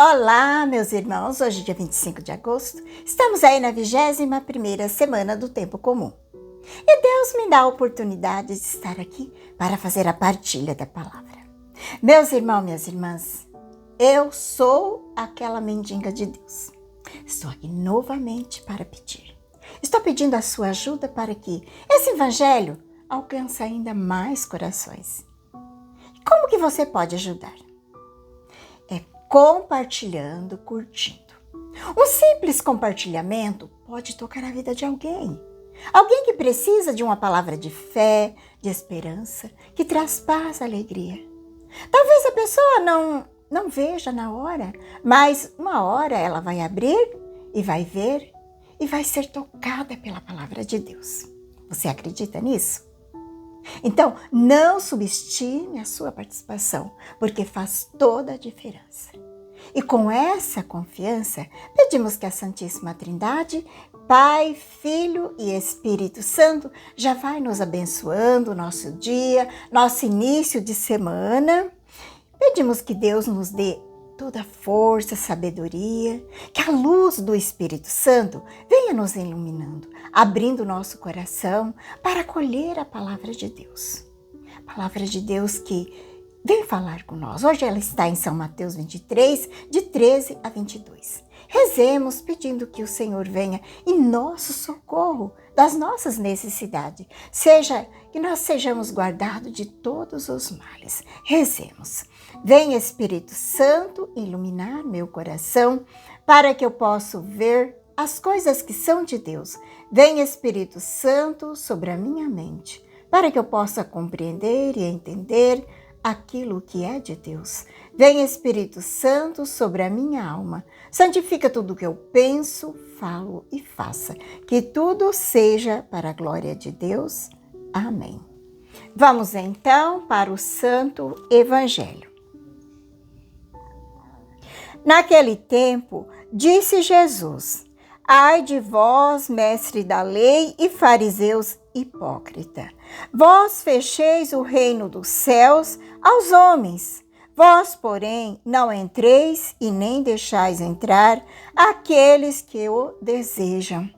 Olá, meus irmãos, hoje dia 25 de agosto, estamos aí na 21ª semana do Tempo Comum. E Deus me dá a oportunidade de estar aqui para fazer a partilha da palavra. Meus irmãos, minhas irmãs, eu sou aquela mendiga de Deus. Estou aqui novamente para pedir. Estou pedindo a sua ajuda para que esse evangelho alcance ainda mais corações. Como que você pode ajudar? Compartilhando, curtindo. Um simples compartilhamento pode tocar a vida de alguém. Alguém que precisa de uma palavra de fé, de esperança, que traz paz, alegria. Talvez a pessoa não veja na hora, mas uma hora ela vai abrir e vai ver e vai ser tocada pela palavra de Deus. Você acredita nisso? Então, não subestime a sua participação, porque faz toda a diferença. E com essa confiança, pedimos que a Santíssima Trindade, Pai, Filho e Espírito Santo, já vai nos abençoando o nosso dia, nosso início de semana. Pedimos que Deus nos dê toda a força, sabedoria, que a luz do Espírito Santo venha nos iluminando, abrindo o nosso coração para acolher a palavra de Deus. A palavra de Deus que vem falar com nós. Hoje ela está em São Mateus 23, de 13 a 22. Rezemos pedindo que o Senhor venha em nosso socorro das nossas necessidades. Que nós sejamos guardados de todos os males. Rezemos. Vem Espírito Santo iluminar meu coração para que eu possa ver as coisas que são de Deus. Vem Espírito Santo sobre a minha mente para que eu possa compreender e entender aquilo que é de Deus. Vem Espírito Santo sobre a minha alma. Santifica tudo que eu penso, falo e faça. Que tudo seja para a glória de Deus. Amém. Vamos então para o Santo Evangelho. Naquele tempo, disse Jesus: Ai de vós, mestre da lei e fariseus hipócrita! Vós fecheis o reino dos céus aos homens. Vós, porém, não entreis e nem deixais entrar aqueles que o desejam.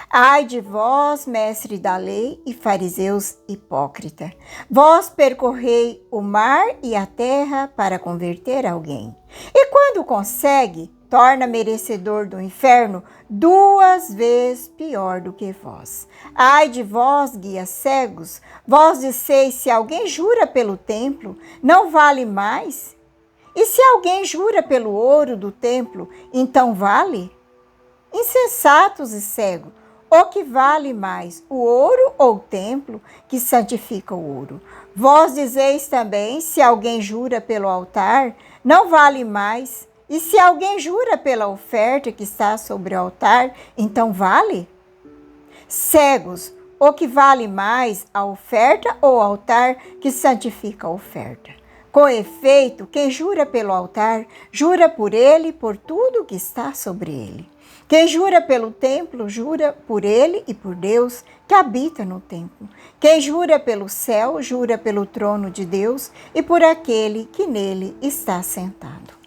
Ai de vós, mestre da lei e fariseus hipócrita! Vós percorrei o mar e a terra para converter alguém. E quando consegue, torna merecedor do inferno 2 vezes pior do que vós. Ai de vós, guias cegos! Vós disseis, se alguém jura pelo templo, não vale mais? E se alguém jura pelo ouro do templo, então vale? Insensatos e cegos! O que vale mais, o ouro ou o templo que santifica o ouro? Vós dizeis também, se alguém jura pelo altar, não vale mais? E se alguém jura pela oferta que está sobre o altar, então vale? Cegos, o que vale mais, a oferta ou o altar que santifica a oferta? Com efeito, quem jura pelo altar, jura por ele e por tudo que está sobre ele. Quem jura pelo templo, jura por ele e por Deus que habita no templo. Quem jura pelo céu, jura pelo trono de Deus e por aquele que nele está sentado.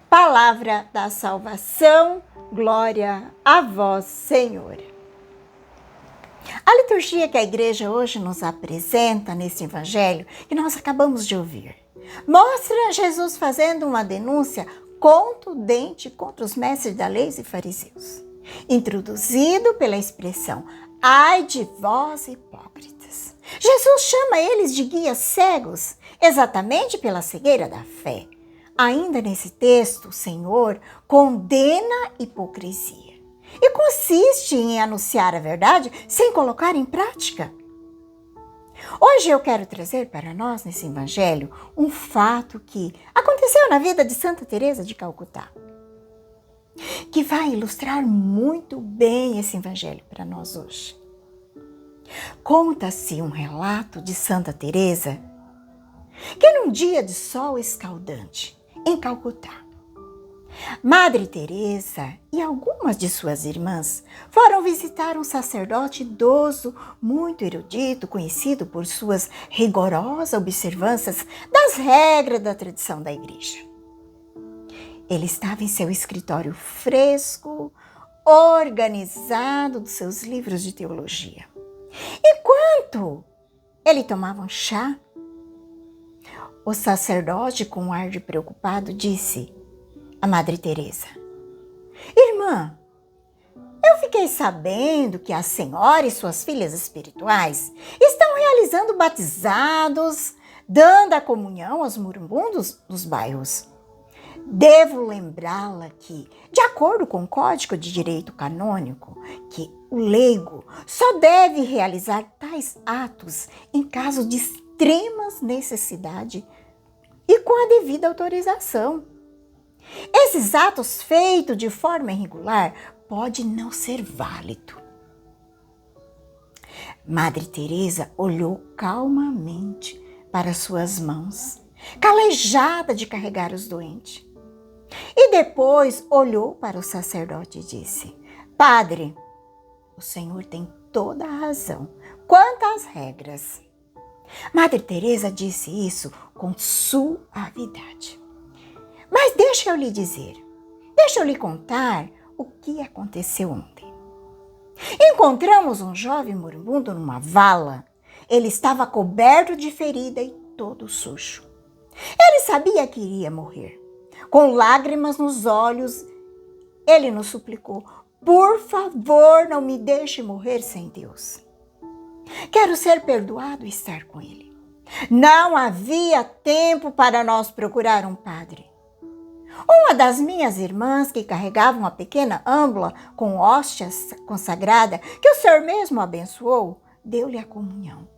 Palavra da salvação, glória a vós, Senhor. A liturgia que a igreja hoje nos apresenta nesse evangelho, que nós acabamos de ouvir, mostra Jesus fazendo uma denúncia contundente contra os mestres da lei e fariseus, introduzido pela expressão, ai de vós hipócritas. Jesus chama eles de guias cegos, exatamente pela cegueira da fé. Ainda nesse texto, o Senhor condena a hipocrisia e consiste em anunciar a verdade sem colocar em prática. Hoje eu quero trazer para nós, nesse evangelho, um fato que aconteceu na vida de Santa Teresa de Calcutá, que vai ilustrar muito bem esse evangelho para nós hoje. Conta-se um relato de Santa Teresa que num dia de sol escaldante, em Calcutá, Madre Teresa e algumas de suas irmãs foram visitar um sacerdote idoso, muito erudito, conhecido por suas rigorosas observâncias das regras da tradição da igreja. Ele estava em seu escritório fresco, organizado dos seus livros de teologia. Enquanto ele tomava um chá, o sacerdote, com um ar de preocupado, disse a Madre Teresa: Irmã, eu fiquei sabendo que a senhora e suas filhas espirituais estão realizando batizados, dando a comunhão aos moribundos nos bairros. Devo lembrá-la que, de acordo com o Código de Direito Canônico, que o leigo só deve realizar tais atos em caso de extrema necessidade e com a devida autorização. Esses atos feitos de forma irregular pode não ser válido. Madre Teresa olhou calmamente para suas mãos, calejada de carregar os doentes. E depois olhou para o sacerdote e disse: Padre, o senhor tem toda a razão quanto às regras. Madre Teresa disse isso com suavidade. Mas deixa eu lhe dizer, deixa eu lhe contar o que aconteceu ontem. Encontramos um jovem moribundo numa vala. Ele estava coberto de ferida e todo sujo. Ele sabia que iria morrer. Com lágrimas nos olhos, ele nos suplicou: por favor, não me deixe morrer sem Deus. Quero ser perdoado e estar com ele. Não havia tempo para nós procurar um padre. Uma das minhas irmãs, que carregava uma pequena âmbula com hóstias consagrada, que o Senhor mesmo abençoou, deu-lhe a comunhão.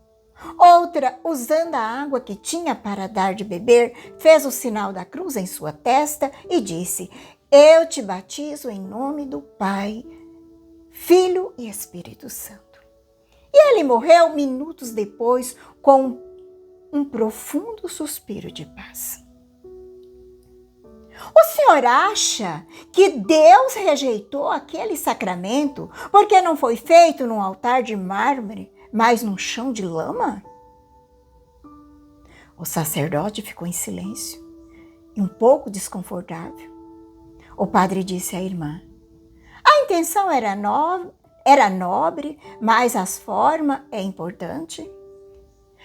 Outra, usando a água que tinha para dar de beber, fez o sinal da cruz em sua testa e disse: eu te batizo em nome do Pai, Filho e Espírito Santo. E ele morreu minutos depois com um profundo suspiro de paz. O senhor acha que Deus rejeitou aquele sacramento porque não foi feito num altar de mármore, mas num chão de lama? O sacerdote ficou em silêncio e um pouco desconfortável. O padre disse à irmã: a intenção era nobre, mas as formas é importante.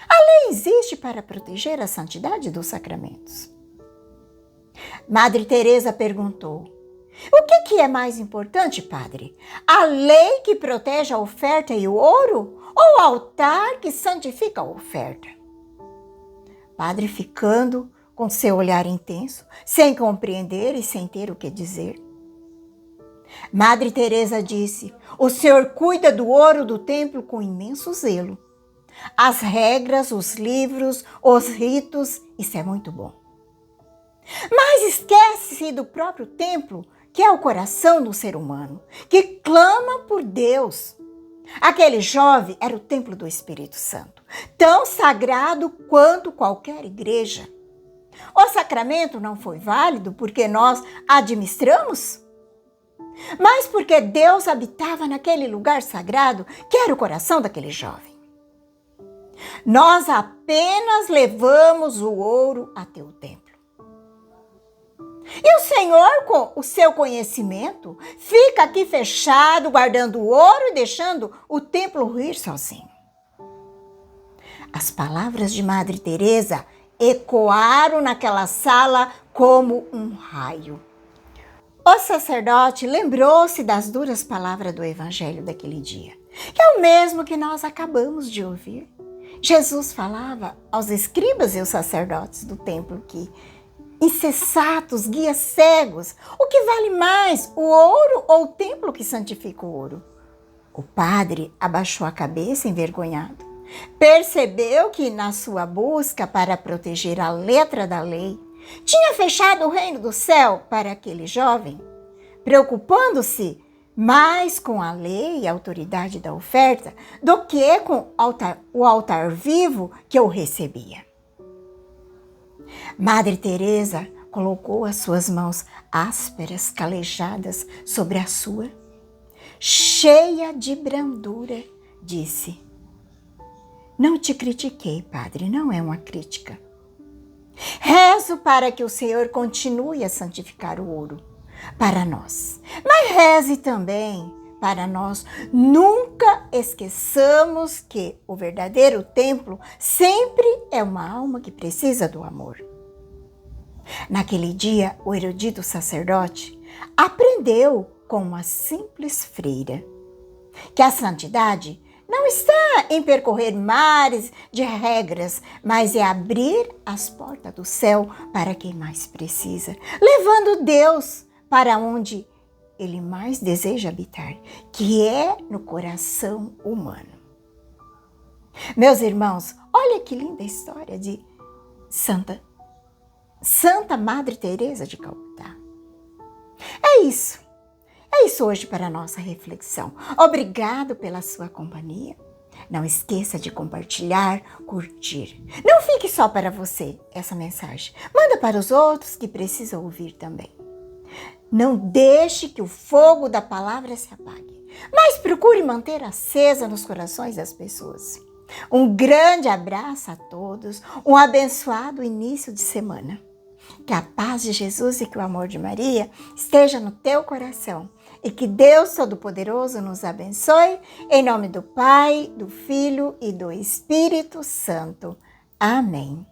A lei existe para proteger a santidade dos sacramentos. Madre Teresa perguntou: o que é mais importante, padre? A lei que protege a oferta e o ouro ou o altar que santifica a oferta? Padre, ficando com seu olhar intenso, sem compreender e sem ter o que dizer. Madre Teresa disse: o senhor cuida do ouro do templo com imenso zelo. As regras, os livros, os ritos, isso é muito bom. Mas esquece-se do próprio templo, que é o coração do ser humano, que clama por Deus. Aquele jovem era o templo do Espírito Santo, tão sagrado quanto qualquer igreja. O sacramento não foi válido porque nós administramos, mas porque Deus habitava naquele lugar sagrado, que era o coração daquele jovem. Nós apenas levamos o ouro até o templo. E o Senhor, com o seu conhecimento, fica aqui fechado, guardando o ouro e deixando o templo ruir sozinho. As palavras de Madre Teresa ecoaram naquela sala como um raio. O sacerdote lembrou-se das duras palavras do evangelho daquele dia, que é o mesmo que nós acabamos de ouvir. Jesus falava aos escribas e aos sacerdotes do templo que, insensatos, guias cegos, o que vale mais, o ouro ou o templo que santifica o ouro? O padre abaixou a cabeça envergonhado. Percebeu que, na sua busca para proteger a letra da lei, tinha fechado o reino do céu para aquele jovem, preocupando-se mais com a lei e a autoridade da oferta do que com o altar vivo que o recebia. Madre Teresa colocou as suas mãos ásperas, calejadas sobre a sua, cheia de brandura, disse: não te critiquei, padre, não é uma crítica. Rezo para que o Senhor continue a santificar o ouro para nós. Mas reze também para nós nunca esqueçamos que o verdadeiro templo sempre é uma alma que precisa do amor. Naquele dia, o erudito sacerdote aprendeu com uma simples freira que a santidade não está em percorrer mares de regras, mas é abrir as portas do céu para quem mais precisa, levando Deus para onde Ele mais deseja habitar, que é no coração humano. Meus irmãos, olha que linda história de Santa Madre Teresa de Calcutá. É isso hoje para a nossa reflexão. Obrigado pela sua companhia. Não esqueça de compartilhar, curtir. Não fique só para você essa mensagem. Manda para os outros que precisam ouvir também. Não deixe que o fogo da palavra se apague, mas procure manter acesa nos corações das pessoas. Um grande abraço a todos, um abençoado início de semana. Que a paz de Jesus e que o amor de Maria esteja no teu coração e que Deus Todo-Poderoso nos abençoe, em nome do Pai, do Filho e do Espírito Santo. Amém.